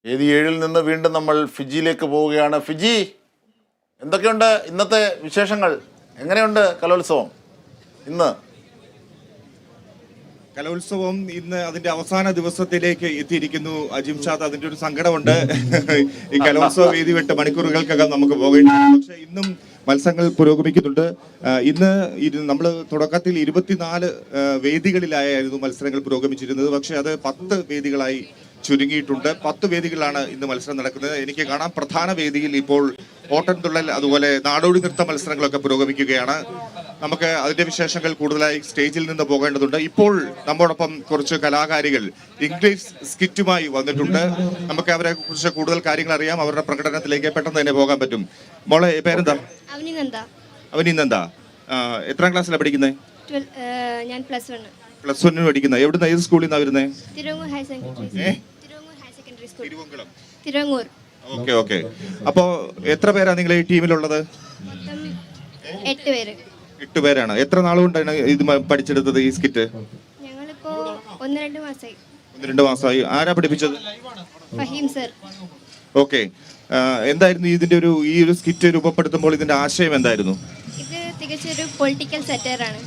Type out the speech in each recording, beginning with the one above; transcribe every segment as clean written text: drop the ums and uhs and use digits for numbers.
വേദി 7-ൽ നിന്ന് വീണ്ടും നമ്മൾ ഫിജിയിലേക്ക് പോവുകയാണ്. ഫിജി, എന്തൊക്കെയുണ്ട് ഇന്നത്തെ വിശേഷങ്ങൾ? എങ്ങനെയുണ്ട് കലോത്സവം? കലോത്സവം ഇന്ന് അതിന്റെ അവസാന ദിവസത്തിലേക്ക് എത്തിയിരിക്കുന്നു. അജിംഷാദ്, അതിന്റെ ഒരു സങ്കടമുണ്ട്. ഈ കലോത്സവ വേദി വിട്ട് മണിക്കൂറുകൾക്കകം നമുക്ക് പോകേണ്ടതുണ്ട്. പക്ഷെ ഇന്നും മത്സരങ്ങൾ പുരോഗമിക്കുന്നുണ്ട്. ഇന്ന് നമ്മൾ തുടക്കത്തിൽ 24 വേദികളിലായിരുന്നു മത്സരങ്ങൾ പുരോഗമിച്ചിരുന്നത്. പക്ഷെ അത് 10 വേദികളായി ചുരുങ്ങിയിട്ടുണ്ട്. 10 വേദികളിലാണ് ഇന്ന് മത്സരം നടക്കുന്നത്. എനിക്ക് കാണാം പ്രധാന വേദിയിൽ ഇപ്പോൾ ഓട്ടൻതുള്ളൽ, അതുപോലെ നാടോടി നൃത്ത മത്സരങ്ങളൊക്കെ പുരോഗമിക്കുകയാണ്. നമുക്ക് അതിന്റെ വിശേഷങ്ങൾ കൂടുതലായി സ്റ്റേജിൽ നിന്ന് പോകേണ്ടതുണ്ട്. ഇപ്പോൾ നമ്മോടൊപ്പം കുറച്ച് കലാകാരികൾ ഇംഗ്ലീഷ് സ്കിറ്റുമായി വന്നിട്ടുണ്ട്. നമുക്ക് അവരെ കുറിച്ച് കൂടുതൽ കാര്യങ്ങൾ അറിയാം. അവരുടെ പ്രകടനത്തിലേക്ക് പെട്ടെന്ന് തന്നെ പോകാൻ പറ്റും. മോളെ പേരെന്താ? അവനിന്നെന്താ? എത്രാം ക്ലാസ്സിലാണ് പഠിക്കുന്നത്? ഞാൻ പ്ലസ് 1 പഠിക്കുന്നത്. എവിടുന്ന, ഏത് സ്കൂളിൽ നിന്നാണ് വരുന്നത്? തിരുവങ്ങൂർ. ഓക്കെ. അപ്പോ എത്ര പേരാ നിങ്ങളെ ഈ ടീമിലുള്ളത്? 8 പേരാണ്. എത്ര നാളുകൊണ്ടാണ് ഇത് പഠിച്ചെടുത്തത് ഈ സ്കിറ്റ്? ഞങ്ങളിപ്പോ 1-2 മാസമായി. ആരാ പഠിപ്പിച്ചത്? ഫഹീം സർ. ഓക്കെ. എന്തായിരുന്നു ഈ ഒരു സ്കിറ്റ് രൂപപ്പെടുത്തുമ്പോൾ ഇതിന്റെ ആശയം എന്തായിരുന്നു? ഇത് തികച്ചൊരു പൊളിറ്റിക്കൽ സെറ്ററാണ്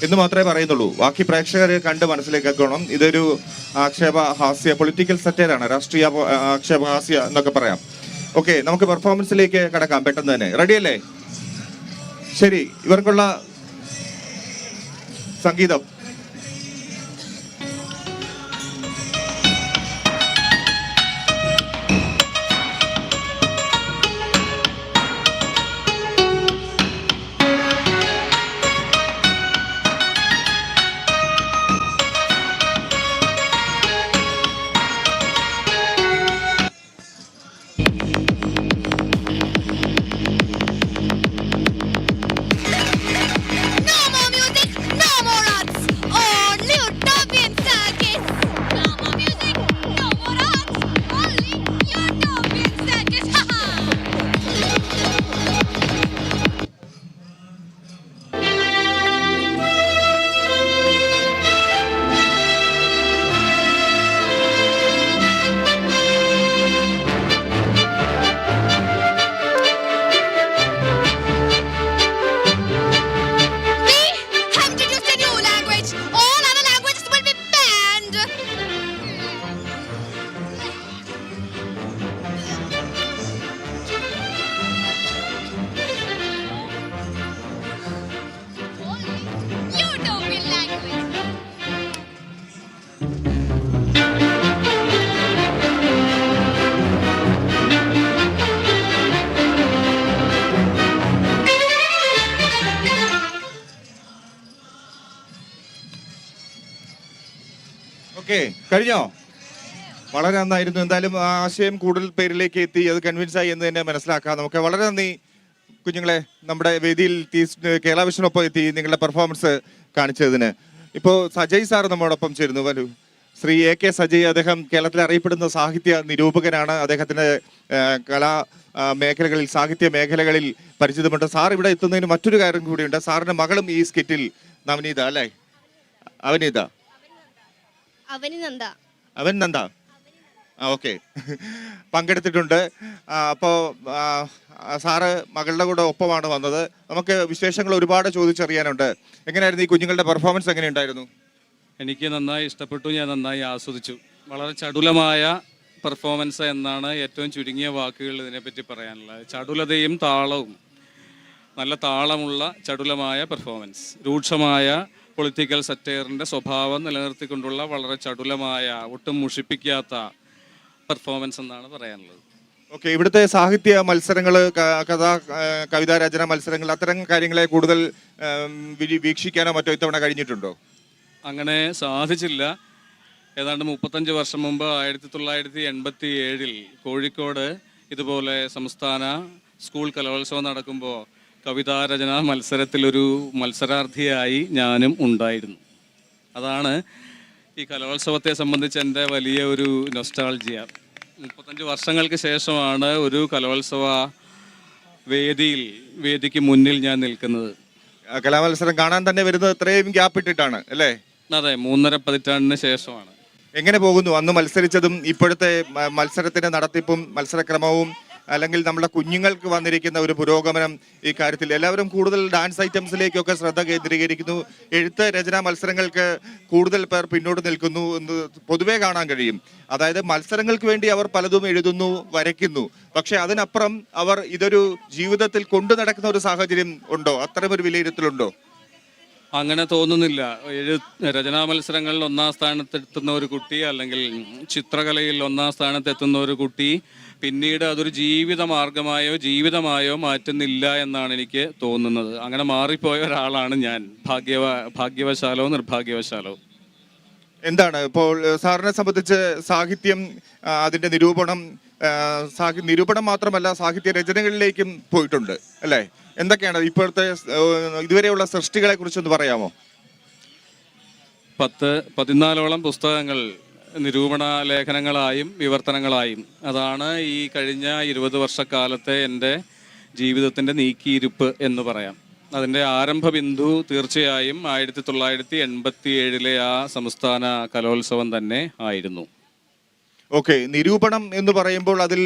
എന്ന് മാത്രമേ പറയുന്നുള്ളൂ. ബാക്കി പ്രേക്ഷകരെ കണ്ട് മനസ്സിലാക്കണം. ഇതൊരു ആക്ഷേപഹാസ്യ പൊളിറ്റിക്കൽ സെറ്ററാണ്, രാഷ്ട്രീയ ആക്ഷേപഹാസ്യ എന്നൊക്കെ പറയാം. ഓക്കെ, നമുക്ക് പെർഫോമൻസിലേക്ക് കടക്കാം പെട്ടെന്ന് തന്നെ. റെഡിയല്ലേ? ശരി, ഇവർക്കുള്ള സംഗീതം. കഴിഞ്ഞോ? വളരെ നന്നായിരുന്നു. എന്തായാലും ആശയം കൂടുതൽ പേരിലേക്ക് എത്തി, അത് കൺവിൻസ് ആയി എന്ന് തന്നെ മനസ്സിലാക്കാം. നമുക്ക് വളരെ നന്ദി കുഞ്ഞുങ്ങളെ, നമ്മുടെ വേദിയിൽ കേരള വിഷനൊപ്പം എത്തി നിങ്ങളുടെ പെർഫോമൻസ് കാണിച്ചതിന്. ഇപ്പോൾ സജയ് സാർ നമ്മോടൊപ്പം ചേരുന്നു. വരൂ. ശ്രീ AK സജയ്, അദ്ദേഹം കേരളത്തിൽ അറിയപ്പെടുന്ന സാഹിത്യ നിരൂപകനാണ്. അദ്ദേഹത്തിന്റെ കലാ മേഖലകളിൽ, സാഹിത്യ മേഖലകളിൽ പരിചിതമുണ്ട്. സാർ ഇവിടെ എത്തുന്നതിന് മറ്റൊരു കാര്യം കൂടിയുണ്ട്. സാറിന്റെ മകളും ഈ സ്കിറ്റിൽ, നവനീത അല്ലേ? അവൻ നന്ദ ഓക്കെ, പങ്കെടുത്തിട്ടുണ്ട്. അപ്പോൾ സാറ് മകളുടെ കൂടെ ഒപ്പമാണ് വന്നത്. നമുക്ക് വിശേഷങ്ങൾ ഒരുപാട് ചോദിച്ചറിയാനുണ്ട്. എങ്ങനെയായിരുന്നു ഈ കുഞ്ഞുങ്ങളുടെ പെർഫോമൻസ്? എങ്ങനെയുണ്ടായിരുന്നു? എനിക്ക് നന്നായി ഇഷ്ടപ്പെട്ടു. ഞാൻ നന്നായി ആസ്വദിച്ചു. വളരെ ചടുലമായ പെർഫോമൻസ് എന്നാണ് ഏറ്റവും ചുരുങ്ങിയ വാക്കുകൾ ഇതിനെപ്പറ്റി പറയാനുള്ളത്. ചടുലതയും താളവും, നല്ല താളമുള്ള ചടുലമായ പെർഫോമൻസ്, രൂക്ഷമായ പൊളിറ്റിക്കൽ സെറ്ററിൻ്റെ സ്വഭാവം നിലനിർത്തിക്കൊണ്ടുള്ള വളരെ ചടുലമായ, ഒട്ടും മുഷിപ്പിക്കാത്ത പെർഫോമൻസ് എന്നാണ് പറയാനുള്ളത്. ഓക്കെ, ഇവിടുത്തെ സാഹിത്യ മത്സരങ്ങൾ, കവിതാ രചന മത്സരങ്ങൾ, അത്തരം കാര്യങ്ങളെ കൂടുതൽ വീക്ഷിക്കാനോ മറ്റോ ഇത്തവണ കഴിഞ്ഞിട്ടുണ്ടോ? അങ്ങനെ സാധിച്ചില്ല. ഏതാണ്ട് 35 വർഷം മുമ്പ് 1987 കോഴിക്കോട് ഇതുപോലെ സംസ്ഥാന സ്കൂൾ കലോത്സവം നടക്കുമ്പോൾ കവിതാരചന മത്സരത്തിലൊരു മത്സരാർത്ഥിയായി ഞാനും ഉണ്ടായിരുന്നു. അതാണ് ഈ കലോത്സവത്തെ സംബന്ധിച്ച് എൻ്റെ വലിയ ഒരു നൊസ്റ്റാൾജിയ. 35 വർഷങ്ങൾക്ക് ശേഷമാണ് ഒരു കലോത്സവ വേദിക്ക് മുന്നിൽ ഞാൻ നിൽക്കുന്നത്. കലാമത്സരം കാണാൻ തന്നെ വരുന്നത് ഇത്രയും ഗ്യാപ്പ് ഇട്ടിട്ടാണ് അല്ലേ? അതെ, 3.5 പതിറ്റാണ്ടിന് ശേഷമാണ്. എങ്ങനെ പോകുന്നു അന്ന് മത്സരിച്ചതും ഇപ്പോഴത്തെ മത്സരത്തിന്റെ നടത്തിപ്പും മത്സരക്രമവും, അല്ലെങ്കിൽ നമ്മുടെ കുഞ്ഞുങ്ങൾക്ക് വന്നിരിക്കുന്ന ഒരു പുരോഗമനം ഈ കാര്യത്തിൽ? എല്ലാവരും കൂടുതൽ ഡാൻസ് ഐറ്റംസിലേക്കൊക്കെ ശ്രദ്ധ കേന്ദ്രീകരിക്കുന്നു. എഴുത്ത് രചനാ മത്സരങ്ങൾക്ക് കൂടുതൽ പേർ പിന്നോട്ട് നിൽക്കുന്നു എന്ന് പൊതുവെ കാണാൻ കഴിയും. അതായത് മത്സരങ്ങൾക്ക് വേണ്ടി അവർ പലതും എഴുതുന്നു, വരയ്ക്കുന്നു. പക്ഷെ അതിനപ്പുറം അവർ ഇതൊരു ജീവിതത്തിൽ കൊണ്ടു നടക്കുന്ന ഒരു സാഹചര്യം ഉണ്ടോ? അത്തരമൊരു വിലയിരുത്തലുണ്ടോ? അങ്ങനെ തോന്നുന്നില്ല. രചനാ മത്സരങ്ങളിൽ 1-ാം സ്ഥാനത്തെത്തുന്ന ഒരു കുട്ടി, അല്ലെങ്കിൽ ചിത്രകലയിൽ 1-ാം സ്ഥാനത്തെത്തുന്ന ഒരു കുട്ടി പിന്നീട് അതൊരു ജീവിത മാർഗമായോ ജീവിതമായോ മാറ്റുന്നില്ല എന്നാണ് എനിക്ക് തോന്നുന്നത്. അങ്ങനെ മാറിപ്പോയ ഒരാളാണ് ഞാൻ, ഭാഗ്യവശാലോ നിർഭാഗ്യവശാലോ. എന്താണ് ഇപ്പോൾ സാറിനെ സംബന്ധിച്ച് സാഹിത്യം, അതിന്റെ നിരൂപണം, നിരൂപണം മാത്രമല്ല സാഹിത്യ രചനകളിലേക്കും പോയിട്ടുണ്ട് അല്ലേ? എന്തൊക്കെയാണ് ഇപ്പോഴത്തെ ഇതുവരെയുള്ള സൃഷ്ടികളെ കുറിച്ചൊന്ന് പറയാമോ? 14 പുസ്തകങ്ങൾ നിരൂപണ ലേഖനങ്ങളായും വിവർത്തനങ്ങളായും. അതാണ് ഈ കഴിഞ്ഞ 20 വർഷക്കാലത്തെ എൻ്റെ ജീവിതത്തിൻ്റെ നീക്കിയിരിപ്പ് എന്ന് പറയാം. അതിൻ്റെ ആരംഭ ബിന്ദു തീർച്ചയായും 1987 ആ സംസ്ഥാന കലോത്സവം തന്നെ ആയിരുന്നു. ഓക്കെ, നിരൂപണം എന്ന് പറയുമ്പോൾ അതിൽ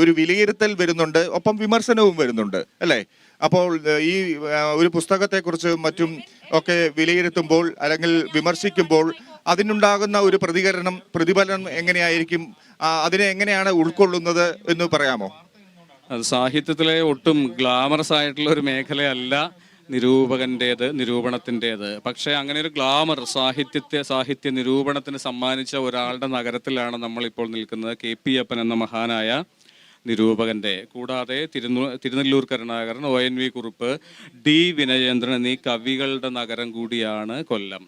ഒരു വിലയിരുത്തൽ വരുന്നുണ്ട്, ഒപ്പം വിമർശനവും വരുന്നുണ്ട് അല്ലേ? അപ്പോൾ ഈ ഒരു പുസ്തകത്തെക്കുറിച്ച് മറ്റും ഒക്കെ വിലയിരുത്തുമ്പോൾ അല്ലെങ്കിൽ വിമർശിക്കുമ്പോൾ അതിനുണ്ടാകുന്ന ഒരു പ്രതിഫലനം എങ്ങനെയായിരിക്കും? അതിനെ എങ്ങനെയാണ് ഉൾക്കൊള്ളുന്നത് എന്ന് പറയാമോ? അത് സാഹിത്യത്തിലെ ഒട്ടും ഗ്ലാമറസ് ആയിട്ടുള്ള ഒരു മേഖലയല്ല നിരൂപണത്തിൻ്റേത്. പക്ഷേ അങ്ങനെ ഒരു ഗ്ലാമർ സാഹിത്യ നിരൂപണത്തിന് സമ്മാനിച്ച ഒരാളുടെ നഗരത്തിലാണ് നമ്മളിപ്പോൾ നിൽക്കുന്നത്, KP അപ്പൻ എന്ന മഹാനായ നിരൂപകൻ്റെ. കൂടാതെ തിരുനെല്ലൂർ കരുണാകരൻ, ONV കുറുപ്പ്, D വിനയേന്ദ്രൻ എന്നീ കവികളുടെ നഗരം കൂടിയാണ് കൊല്ലം.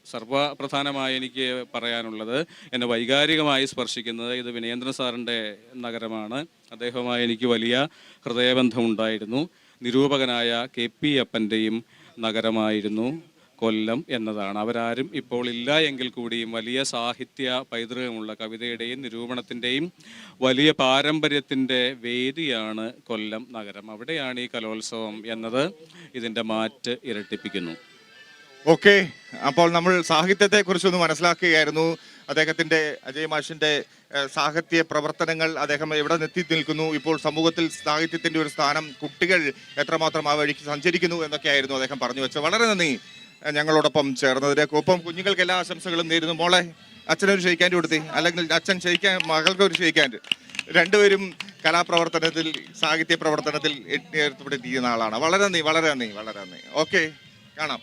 സർവപ്രധാനമായി എനിക്ക് പറയാനുള്ളത്, എന്നെ വൈകാരികമായി സ്പർശിക്കുന്നത്, ഇത് വിനയേന്ദ്രൻ സാറിൻ്റെ നഗരമാണ്. അദ്ദേഹവുമായി എനിക്ക് വലിയ ഹൃദയബന്ധമുണ്ടായിരുന്നു. നിരൂപകനായ KP അപ്പൻ്റെയും നഗരമായിരുന്നു കൊല്ലം എന്നതാണ്. അവരാരും ഇപ്പോൾ ഇല്ല എങ്കിൽ കൂടിയും വലിയ സാഹിത്യ പൈതൃകമുള്ള കവിതയുടെയും നിരൂപണത്തിൻ്റെയും വലിയ പാരമ്പര്യത്തിൻ്റെ വേദിയാണ് കൊല്ലം നഗരം. അവിടെയാണ് ഈ കലോത്സവം എന്നത് ഇതിൻ്റെ മാറ്റ് ഇരട്ടിപ്പിക്കുന്നു. ഓക്കെ, അപ്പോൾ നമ്മൾ സാഹിത്യത്തെ കുറിച്ചൊന്ന് മനസ്സിലാക്കുകയായിരുന്നു. അദ്ദേഹത്തിന്റെ, അജയ് മാഷിന്റെ സാഹിത്യ പ്രവർത്തനങ്ങൾ, അദ്ദേഹം എവിടെ എത്തി നിൽക്കുന്നു, ഇപ്പോൾ സമൂഹത്തിൽ സാഹിത്യത്തിന്റെ ഒരു സ്ഥാനം, കുട്ടികൾ എത്രമാത്രം ആ വഴിക്ക് സഞ്ചരിക്കുന്നു എന്നൊക്കെയായിരുന്നു അദ്ദേഹം പറഞ്ഞു വെച്ചത്. വളരെ നന്ദി ഞങ്ങളോടൊപ്പം ചേർന്നതിന്. ഒപ്പം കുഞ്ഞുങ്ങൾക്ക് എല്ലാ ആശംസകളും നേരുന്നു. മോളെ, അച്ഛനൊരു ഷെയ്ക്കാൻഡ് കൊടുത്തി, അല്ലെങ്കിൽ അച്ഛൻ ഷെയ്ക്കാൻ, മകൾക്ക് ഒരു ഷെയ്ക്കാൻഡ്. രണ്ടുപേരും കലാപ്രവർത്തനത്തിൽ, സാഹിത്യ പ്രവർത്തനത്തിൽ ഏർപ്പെട്ടിരിക്കുന്ന ആളാണ്. വളരെ നന്ദി. ഓക്കെ, കാണാം.